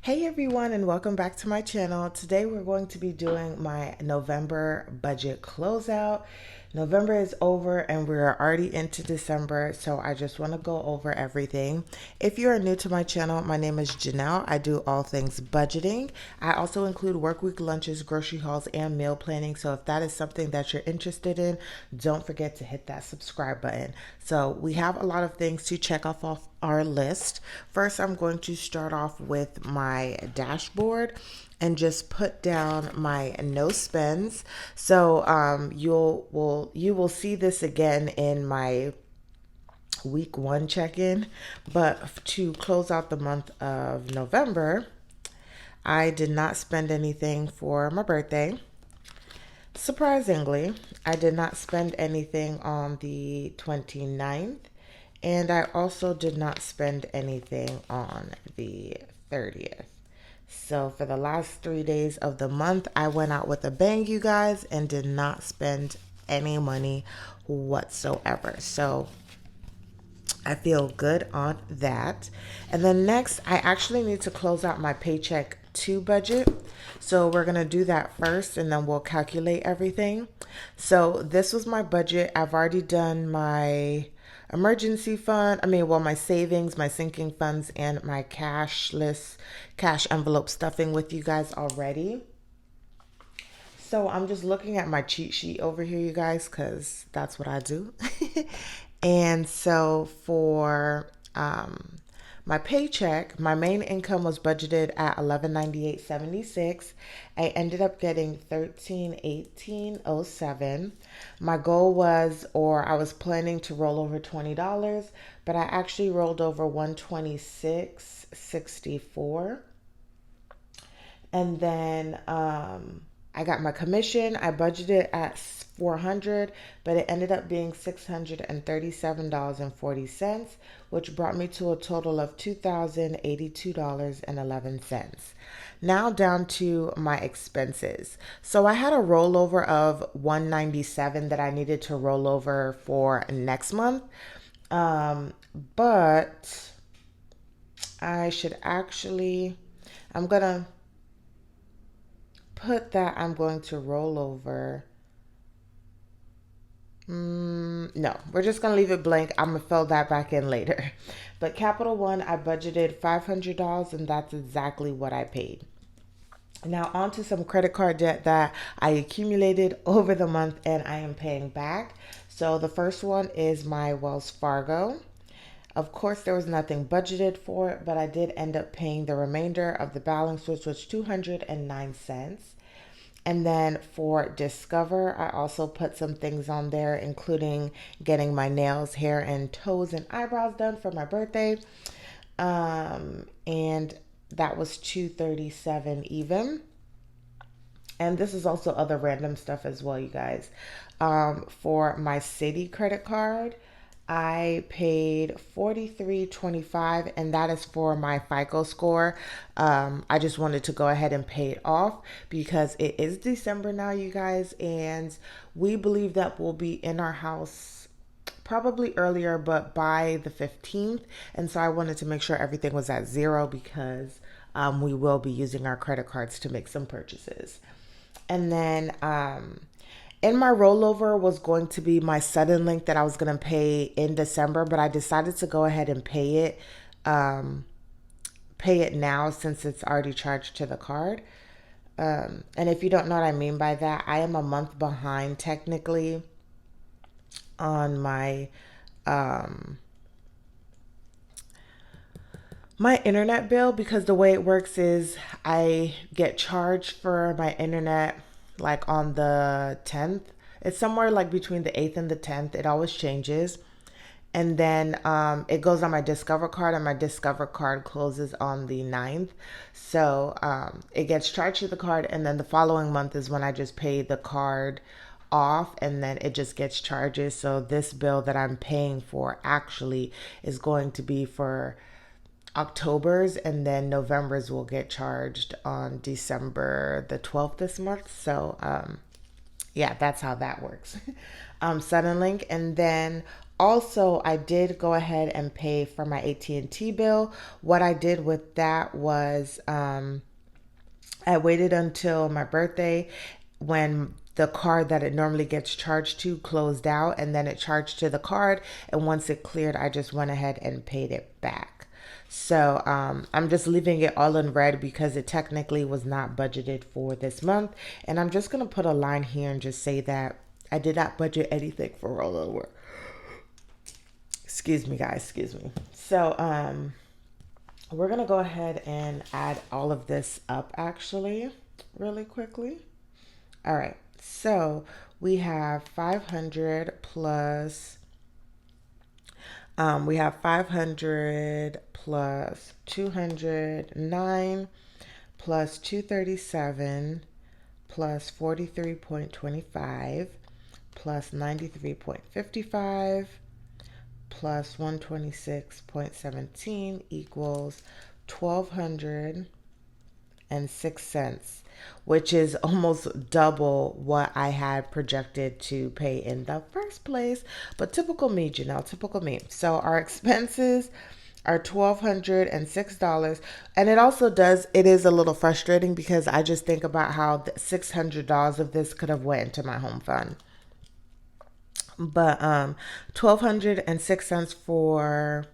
Hey everyone, and welcome back to my channel. Today we're going to be doing my November budget closeout. November is over and we're already into December, so I just want to go over everything. If you are new to my channel, my name is Janelle. I do all things budgeting. I also include work week lunches, grocery hauls, and meal planning. So if that is something that you're interested in, don't forget to hit that subscribe button. So we have a lot of things to check off our list. First, I'm going to start off with my dashboard and just put down my no spends. So you will see this again in my week one check-in. But to close out the month of November, I did not spend anything for my birthday. Surprisingly, I did not spend anything on the 29th, and I also did not spend anything on the 30th. So for the last 3 days of the month, I went out with a bang, you guys, and did not spend any money whatsoever. So I feel good on that. And then next, I actually need to close out my paycheck to budget. So we're going to do that first and then we'll calculate everything. So this was my budget. I've already done my emergency fund. My savings, my sinking funds, and my cash envelope stuffing with you guys already. So I'm just looking at my cheat sheet over here, you guys, because that's what I do. And so for my paycheck, my main income was budgeted at 1198.76. I ended up getting 1318.07. My goal was, or I was planning to roll over $20, but I actually rolled over 126.64. And then I got my commission. I budgeted at 400, but it ended up being $637.40, which brought me to a total of $2,082.11. Now down to my expenses. So I had a rollover of 197 that I needed to roll over for next month. But I should actually, I'm gonna put that I'm going to roll over. No, we're just going to leave it blank. I'm going to fill that back in later. But Capital One, I budgeted $500 and that's exactly what I paid. Now, on to some credit card debt that I accumulated over the month and I am paying back. So the first one is my Wells Fargo. Of course, there was nothing budgeted for it, but I did end up paying the remainder of the balance, which was 209 cents. And then for Discover, I also put some things on there, including getting my nails, hair, and toes and eyebrows done for my birthday. And that was 237 even. And this is also other random stuff as well, you guys. For my Citi credit card, I paid 43.25, and that is for my FICO score. I just wanted to go ahead and pay it off because it is December now, you guys, and we believe that we'll be in our house probably earlier, but by the 15th. And so I wanted to make sure everything was at zero because we will be using our credit cards to make some purchases. And then in my rollover was going to be my sudden link that I was going to pay in December, but I decided to go ahead and pay it now since it's already charged to the card. And if you don't know what I mean by that, I am a month behind technically on my internet bill, because the way it works is I get charged for my internet like on the 10th. It's somewhere like between the 8th and the 10th. It always changes. And then it goes on my Discover card, and my Discover card closes on the 9th. So it gets charged to the card, and then the following month is when I just pay the card off, and then it just gets charges. So this bill that I'm paying for actually is going to be for October's, and then November's will get charged on December the 12th this month. So yeah, that's how that works. Suddenlink. And then Also, I did go ahead and pay for my AT&T bill. What I did with that was I waited until my birthday when the card that it normally gets charged to closed out, and then it charged to the card. And once it cleared, I just went ahead and paid it back. So I'm just leaving it all in red because it technically was not budgeted for this month. And I'm just going to put a line here and just say that I did not budget anything for rollover. Excuse me, guys. Excuse me. So we're going to go ahead and add all of this up actually really quickly. All right. So we have 500 plus, we have 500 plus 209 plus 237 plus 43.25 plus 93.55 plus 126.17 equals 1,206 cents, which is almost double what I had projected to pay in the first place. But typical me, Janelle, typical me. So our expenses are $1,206. And it is a little frustrating because I just think about how the $600 of this could have went into my home fund. But 1,206 cents for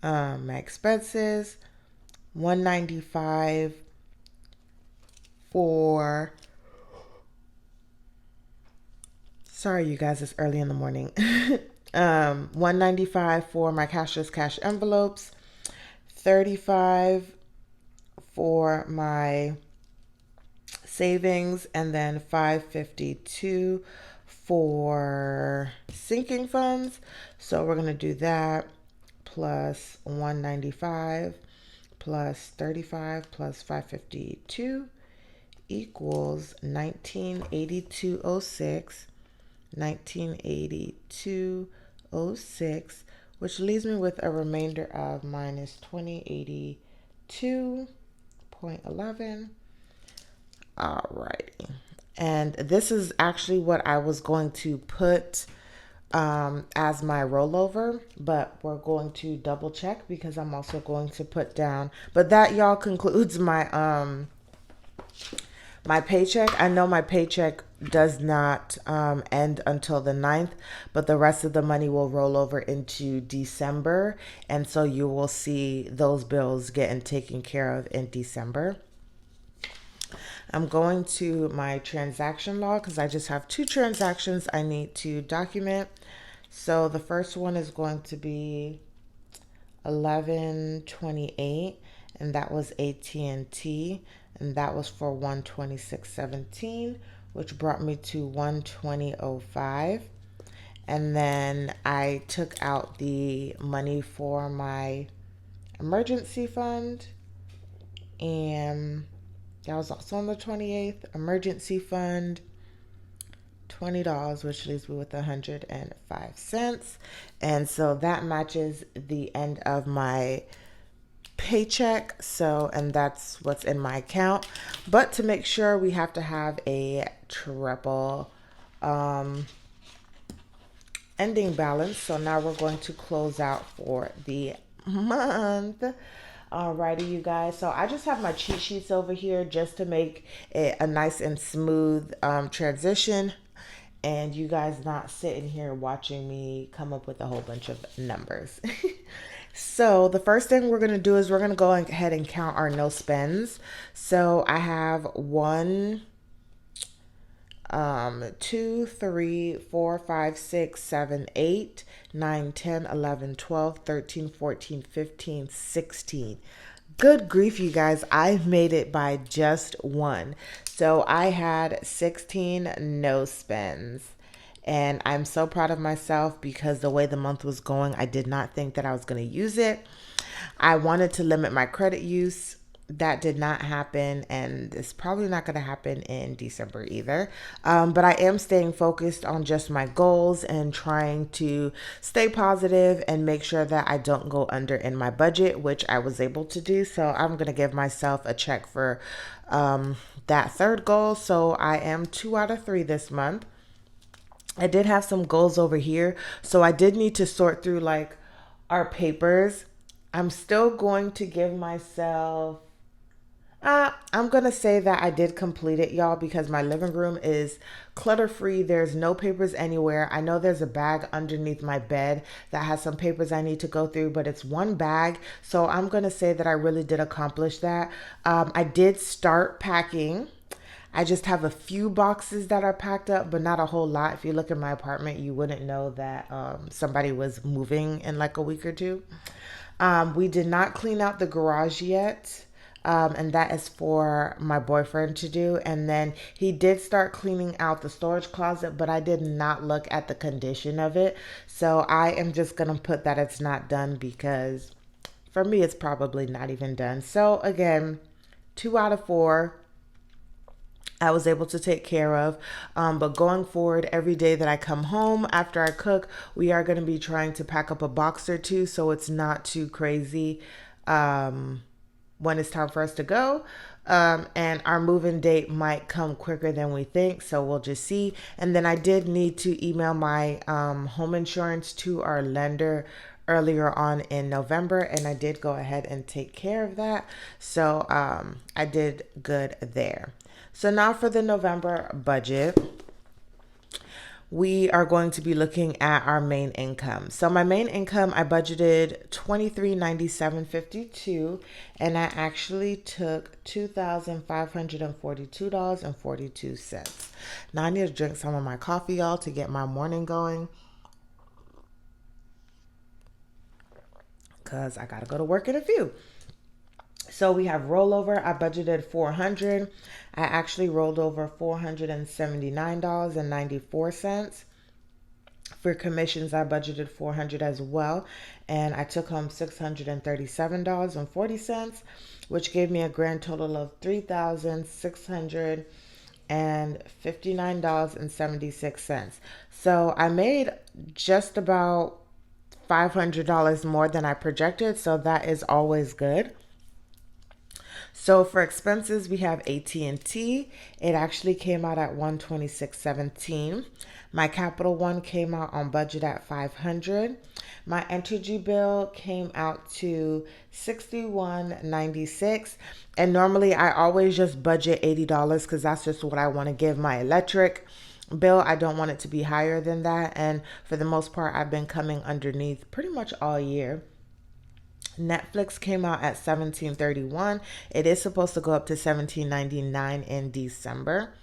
my expenses, 195 for, sorry you guys, it's early in the morning. 195 for my cashless cash envelopes, 35 for my savings, and then 552 for sinking funds. So we're going to do that plus 195 plus 35 plus 552 equals 1982.06, 1982.06, which leaves me with a remainder of minus 2082.11. Alrighty. And this is actually what I was going to put as my rollover, but we're going to double check because I'm also going to put down, but that, y'all, concludes my my paycheck. I know my paycheck does not end until the 9th, but the rest of the money will roll over into December, and so you will see those bills getting taken care of in December. I'm going to my transaction log because I just have 2 transactions I need to document. So the first one is going to be 11/28, and that was AT&T, and that was for 126.17, which brought me to 120.05. And then I took out the money for my emergency fund, and that was also on the 28th. Emergency fund, $20, which leaves me with 105 cents. And so that matches the end of my paycheck. So, and that's what's in my account. But to make sure, we have to have a triple ending balance. So now we're going to close out for the month. Alrighty, you guys. So I just have my cheat sheets over here just to make it a nice and smooth transition, and you guys not sitting here watching me come up with a whole bunch of numbers. So the first thing we're going to do is we're going to go ahead and count our no spends. So I have 1, 2, 3, 4, 5, 6, 7, 8, 9, 10, 11, 12, 13, 14, 15, 16. Good grief, you guys. I made it by just 1. So I had 16 no spends. And I'm so proud of myself because the way the month was going, I did not think that I was going to use it. I wanted to limit my credit use. That did not happen, and it's probably not going to happen in December either. But I am staying focused on just my goals and trying to stay positive and make sure that I don't go under in my budget, which I was able to do. So I'm going to give myself a check for that third goal. So I am 2 out of 3 this month. I did have some goals over here. So I did need to sort through like our papers. I'm still going to give myself I'm gonna say that I did complete it, y'all, because my living room is clutter free. There's no papers anywhere. I know there's a bag underneath my bed that has some papers I need to go through, but it's one bag. So I'm gonna say that I really did accomplish that. I did start packing. I just have a few boxes that are packed up, but not a whole lot. If you look at my apartment, you wouldn't know that somebody was moving in like a week or two. We did not clean out the garage yet. And that is for my boyfriend to do. And then he did start cleaning out the storage closet, but I did not look at the condition of it. So I am just going to put that it's not done because for me, it's probably not even done. So again, 2 out of 4 I was able to take care of. But going forward, every day that I come home after I cook, we are going to be trying to pack up a box or two so it's not too crazy when it's time for us to go. And our moving date might come quicker than we think, so we'll just see. And then I did need to email my home insurance to our lender earlier on in November, and I did go ahead and take care of that. So I did good there. So now for the November budget, we are going to be looking at our main income. So my main income, I budgeted $2397.52, and I actually took $2,542.42. Now I need to drink some of my coffee, y'all, to get my morning going, because I gotta go to work in a few. So we have rollover. I budgeted 400. I actually rolled over $479.94. For commissions, I budgeted 400 as well, and I took home $637.40, which gave me a grand total of $3,659.76. So I made just about $500 more than I projected, so that is always good. So for expenses, we have AT&T. It actually came out at 126.17. My Capital One came out on budget at 500. My energy bill came out to 61.96. And normally I always just budget $80 because that's just what I want to give my electric bill. I don't want it to be higher than that. And for the most part, I've been coming underneath pretty much all year. Netflix came out at 17.31. It is supposed to go up to 17.99 in December.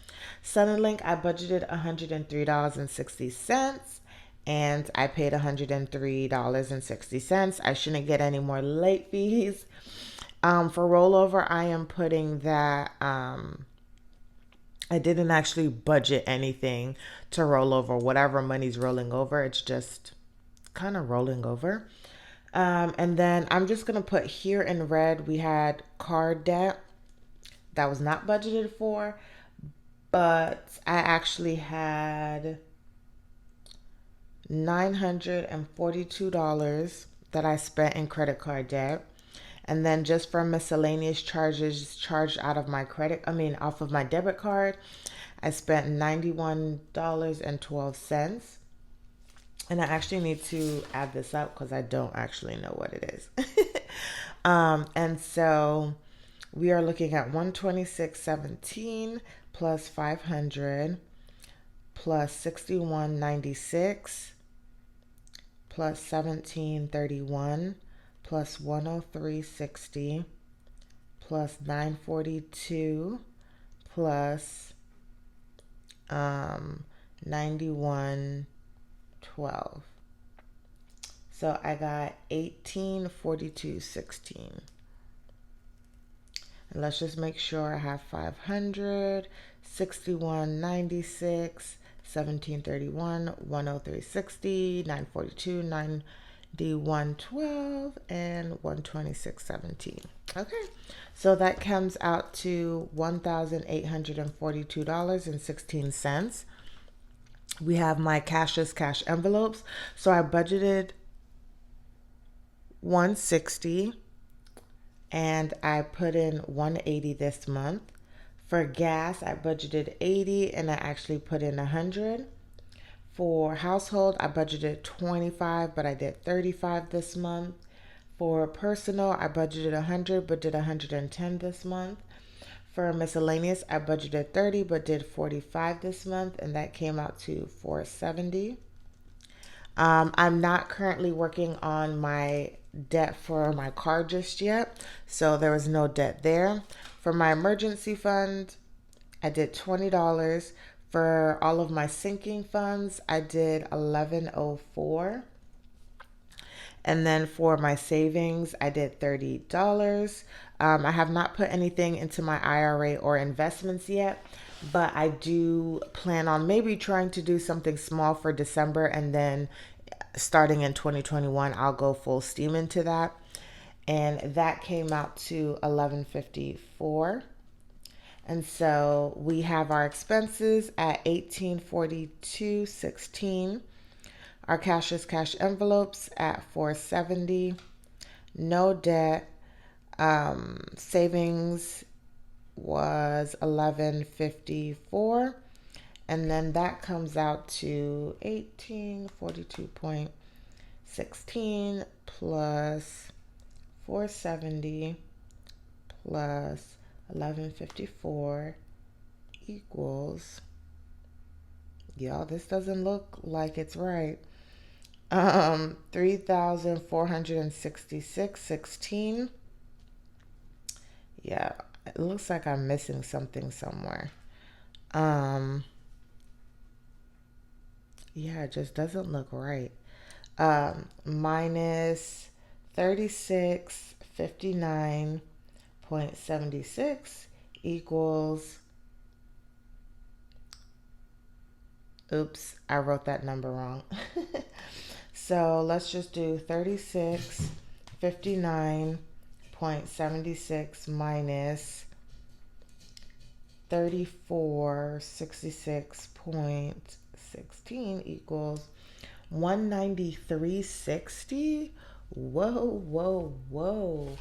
Suddenlink, I budgeted $103.60 and I paid $103.60. I shouldn't get any more late fees. For rollover, I am putting that I didn't actually budget anything to roll over. Whatever money's rolling over, it's just kind of rolling over. And then I'm just going to put here in red, we had card debt that was not budgeted for, but I actually had $942 that I spent in credit card debt. And then just for miscellaneous charges charged out of my off of my debit card, I spent $91.12. And I actually need to add this up because I don't actually know what it is. And so we are looking at 126.17 plus 500 plus 61.96 plus 17.31 plus 103.60 plus 942 plus 91.12. So I got 1842.16. And let's just make sure I have 500, 61.96, 17.31, 103.60, 942, 91.12, and 126.17. Okay, so that comes out to $1,842.16. We have my cashless cash envelopes. So I budgeted 160 and I put in 180 this month. For gas, I budgeted 80 and I actually put in 100. For household, I budgeted 25, but I did 35 this month. For personal, I budgeted 100, but did 110 this month. For miscellaneous, I budgeted 30, but did 45 this month, and that came out to 470. I'm not currently working on my debt for my car just yet, so there was no debt there. For my emergency fund, I did $20. For all of my sinking funds, I did 1104. And then for my savings, I did $30. I have not put anything into my IRA or investments yet, but I do plan on maybe trying to do something small for December, and then starting in 2021, I'll go full steam into that. And that came out to 1154. And so we have our expenses at 1842.16. Our cash is cash envelopes at 470. No debt. Savings was 1154. And then that comes out to 1842.16 plus 470 plus 1154 equals, y'all, this doesn't look like it's right. 3,466.16. Yeah, it looks like I'm missing something somewhere. Yeah, it just doesn't look right. Minus 3659.76 equals, oops, I wrote that number wrong. So let's just do 3659.76 minus 3466.16 equals 193.60. Whoa.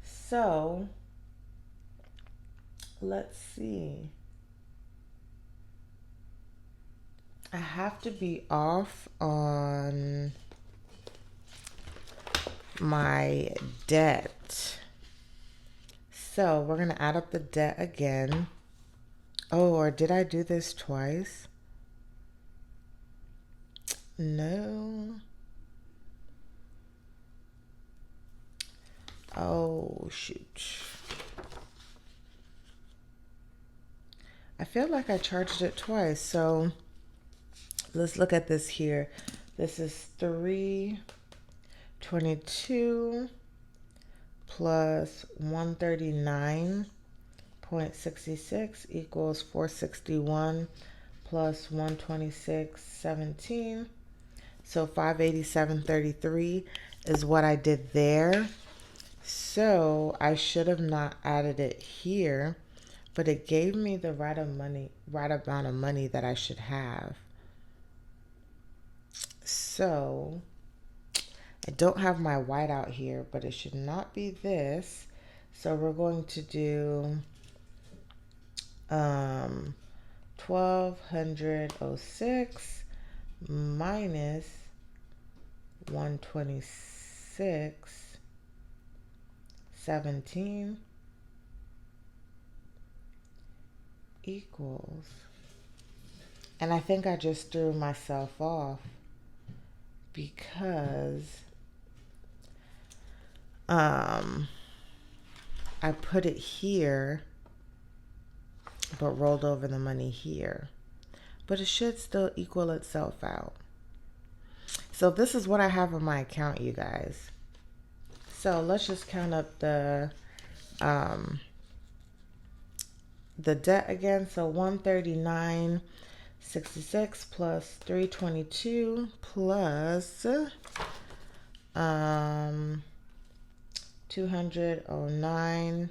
So let's see. I have to be off on my debt. So we're going to add up the debt again. Oh, or did I do this twice? No. Oh, shoot. I feel like I charged it twice. So let's look at this here. This is 322 plus 139.66 equals 461 plus 126.17. So 587.33 is what I did there. So I should have not added it here, but it gave me the right amount of money that I should have. So I don't have my whiteout here, but it should not be this. So we're going to do 1206 minus 126.17 equals, and I think I just threw myself off because I put it here but rolled over the money here, but it should still equal itself out. So this is what I have on my account, you guys. So let's just count up the debt again. So 139.66 plus 322 plus 209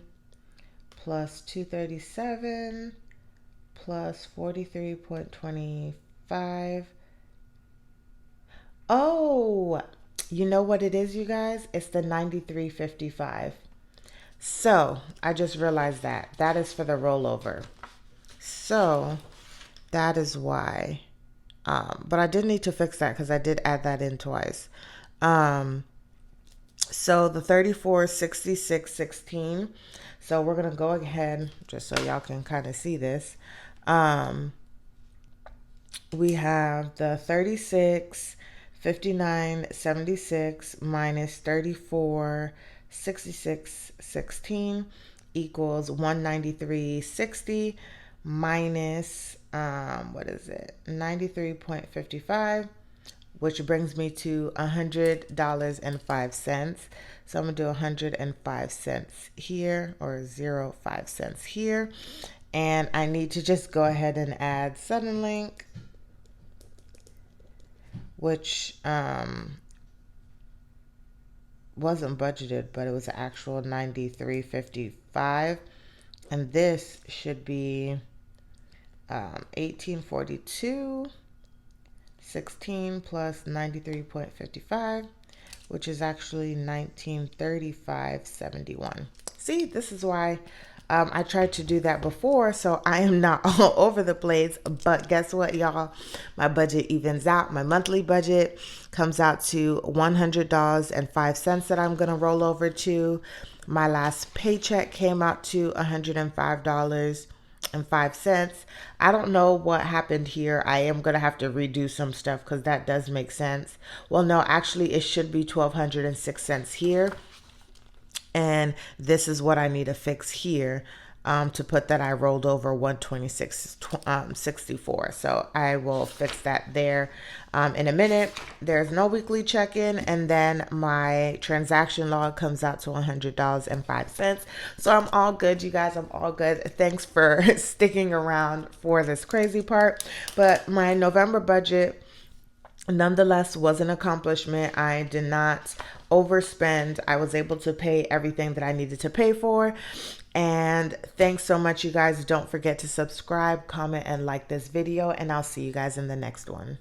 plus 237 plus 43.25. Oh, you know what it is, you guys? It's the 93.55. So I just realized that is for the rollover. So that is why But I did need to fix that because I did add that in twice. So the 34 66 16. So we're going to go ahead just so y'all can kind of see this. We have the 36 59 76 minus 34 66 16 equals 193.60 minus what is it, 93.55, which brings me to $100.05. So I'm gonna do 105 cents here, or 05 cents here, and I need to just go ahead and add Suddenlink, which wasn't budgeted, but it was actual 93.55, and this should be 1842 16 plus 93.55, which is actually 1935.71. See, this is why I tried to do that before, so I am not all over the place. But guess what, y'all? My budget evens out. My monthly budget comes out to $100.05 that I'm going to roll over to. My last paycheck came out to $105.05. I don't know what happened here. I am going to have to redo some stuff because that does make sense. Well, no, actually, it should be 1,206 cents here. And this is what I need to fix here to put that I rolled over 126.64. So I will fix that there in a minute. There's no weekly check-in, and then my transaction log comes out to $100.05. So I'm all good, you guys. I'm all good. Thanks for sticking around for this crazy part. But my November budget nonetheless was an accomplishment. I did not overspend. I was able to pay everything that I needed to pay for. And thanks so much, you guys. Don't forget to subscribe, comment, and like this video, and I'll see you guys in the next one.